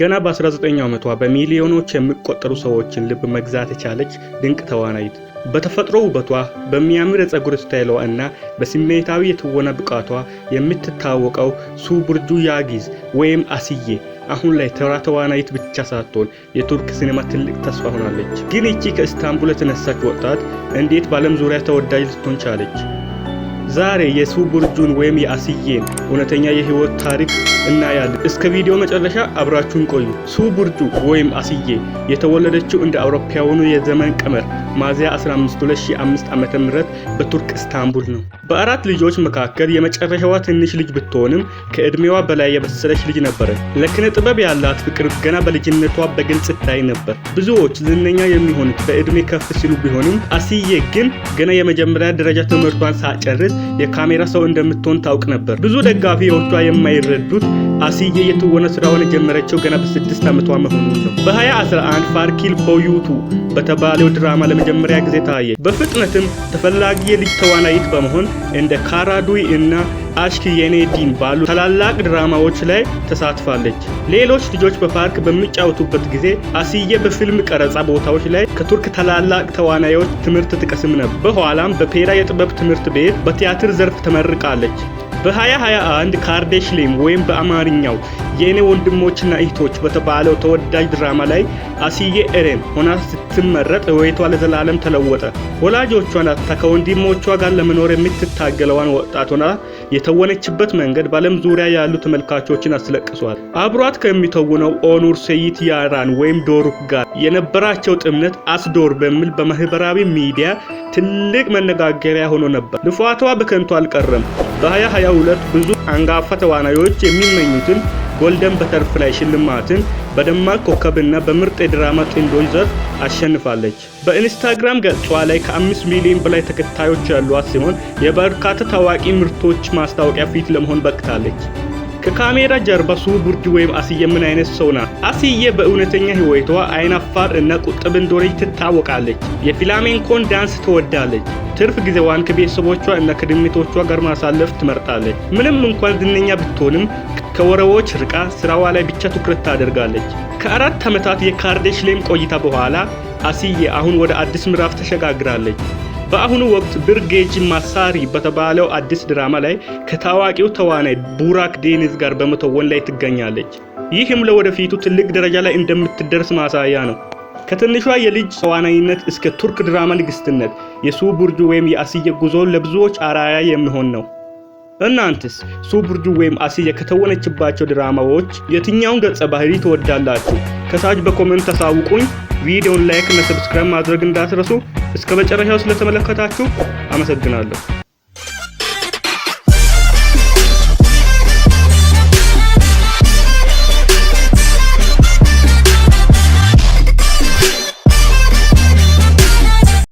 ገና በ19ኛው ዓመቷ በሚሊዮኖች የሚቆጠሩ ሰዎችን ልብ መግዛት የቻለች ድንቅ ተዋናይት በተፈጥሮ ውበቷ በሚያምር የፀጉር ስታይሏ እና በስሜታዊ የትወና ብቃቷ የምትታወቀው ሱ ቡርጁ ያጊዝ ወይም አሲዬ አሁን ላይ ተራ ተዋናይት ብቻ ሳትሆን የቱርክ ሲኔማ ትልቅ ተስፋ ሆናለች። ግን እቺ ከኢስታንቡል የተነሳች ወጣት እንዴት በዓለም ዙሪያ ተወዳጅ ልትሆን ቻለች? ዛሬ የሱ ቡርጁን ወይም የአሲዬን እውነተኛ የህይወት ታሪክ እናያለን። እስከ ቪዲዮ መጨረሻ አብራችሁን ቆዩ። ሱ ቡርጁ ወይም አሲዬ የተወለደችው እንደ አውሮፓውያኑ የዘመን ቀመር ሚያዝያ 15 2005 ዓመተ ምህረት በቱርክ ኢስታንቡል ነው። በአራት ልጆች መካከል የመጨረሻዋ ትንሽ ልጅ ብትሆንም ከእድሜዋ በላይ የበሰለች ልጅ ነበረች። ለኪነ ጥበብ ያላት ፍቅር ገና በልጅነቷ በግልጽ ይታይ ነበር። ብዙዎች ዝነኛ የሚሆኑት በእድሜ ከፍ ሲሉ ቢሆንም አሲዬ ግን ገና የመጀመሪያ ደረጃ ትምህርቷን ሳጨርስ የካሜራ ሰው እንደምትሆን ታውቅ ነበር። ብዙ ደጋፊዎቿ የማይረዱት አሲዬ የትወና ስራውን የጀመረችው ገና በ6 ዓመቷ መሆኑን ነው። በ2011 ፋርኪል ቦዩቱ በተባለው ድራማ ለመጀመሪያ ጊዜ ታየ። በፍጥነትም ተፈላጊ የልጅ ተዋናይት በመሆን እንደ ካራዱይ እና አሽክ የኔዲን ባሉ ታላላቅ ድራማዎች ላይ ተሳትፋለች። ሌሎች ልጆች በፓርክ በሚጫወቱበት ጊዜ አሲዬ በፊልም ቀረጻ ቦታዎች ላይ ከቱርክ ታላላቅ ተዋናዮች ትምህርት ትቀስም ነበር። በኋላም በፔራ የጥበብ ትምህርት ቤት በቲያትር ዘርፍ ተመርቃለች። በ2021 ካርዴሽሌም ወይም በአማርኛው የኔ ወንድሞችና እህቶች በተባለው ተወዳጅ ድራማ ላይ አሲዬ ኤሬን ሆና ስትመረጥ ህይወቷ ለዘላለም ተለወጠ። ወላጆቿን አጥታ ከወንድሞቿ ጋር ለመኖር የምትታገለዋን ወጣት ሆና የተወነችበት መንገድ በዓለም ዙሪያ ያሉ ተመልካቾችን አስለቅሷል። አብሯት ከሚተውነው ኦኑር ሰይት ያራን ወይም ዶሩክ ጋር የነበራቸው ጥምረት አስዶር በሚል በማህበራዊ ሚዲያ ትልቅ መነጋገሪያ ሆኖ ነበር። ልፋቷ በከንቱ አልቀረም። በ2022 ብዙ አንጋፋ ተዋናዮች የሚመኙትን ጎልደን በተርፍላይ ሽልማትን በደማቅ ኮከብና በምርጥ የድራማ ጥንዶች ዘርፍ አሸንፋለች። በኢንስታግራም ገጿ ላይ ከ5 ሚሊዮን በላይ ተከታዮች ያሏት ሲሆን የበርካታ ታዋቂ ምርቶች ማስታወቂያ ፊት ለመሆን በቅታለች። ከካሜራ ጀርባ ሱ ቡርጁ ወይም አሲዬ ምን አይነት ሰው ናት? አሲዬ በእውነተኛ ህይወቷ አይናፋር እና ቁጥብ እንደሆነች ትታወቃለች። የፍላሜንኮን ዳንስ ትወዳለች። ትርፍ ጊዜዋን ከቤተሰቦቿ እና ከድመቶቿ ጋር ማሳለፍ ትመርጣለች። ምንም እንኳን ዝነኛ ብትሆንም ከወሬዎች ርቃ ስራዋ ላይ ብቻ ትኩረት ታደርጋለች። ከ4 ዓመታት የካርዴሽሌም ቆይታ በኋላ አሲዬ አሁን ወደ አዲስ ምዕራፍ ተሸጋግራለች። በአሁኑ ወቅት ብርጌጅ ማሳሪ በተባለው አዲስ ድራማ ላይ ከታዋቂው ተዋናይ ቡራክ ዴኒዝ ጋር በመተወን ላይ ትገኛለች። ይህም ለወደፊቱ ትልቅ ደረጃ ላይ እንደምትደርስ ማሳያ ነው። ከትንሿ የልጅ ተዋናይነት እስከ ቱርክ ድራማ ንግስትነት የሱ ቡርጁ ወይም የአሲዬ ጉዞ ለብዙዎች አርአያ የሚሆን ነው። እናንተስ ሱ ቡርጁ ወይም አሲዬ ከተወነችባቸው ድራማዎች የትኛውን ገጸ ባህሪ ትወዳላችሁ? ከታች በኮሜንት ታሳውቁኝ። ቪዲዮውን ላይክ እና ሰብስክራይብ ማድረግ እንዳትረሱ። እስከ መጨረሻው ስለተመለከታችሁ አመሰግናለሁ።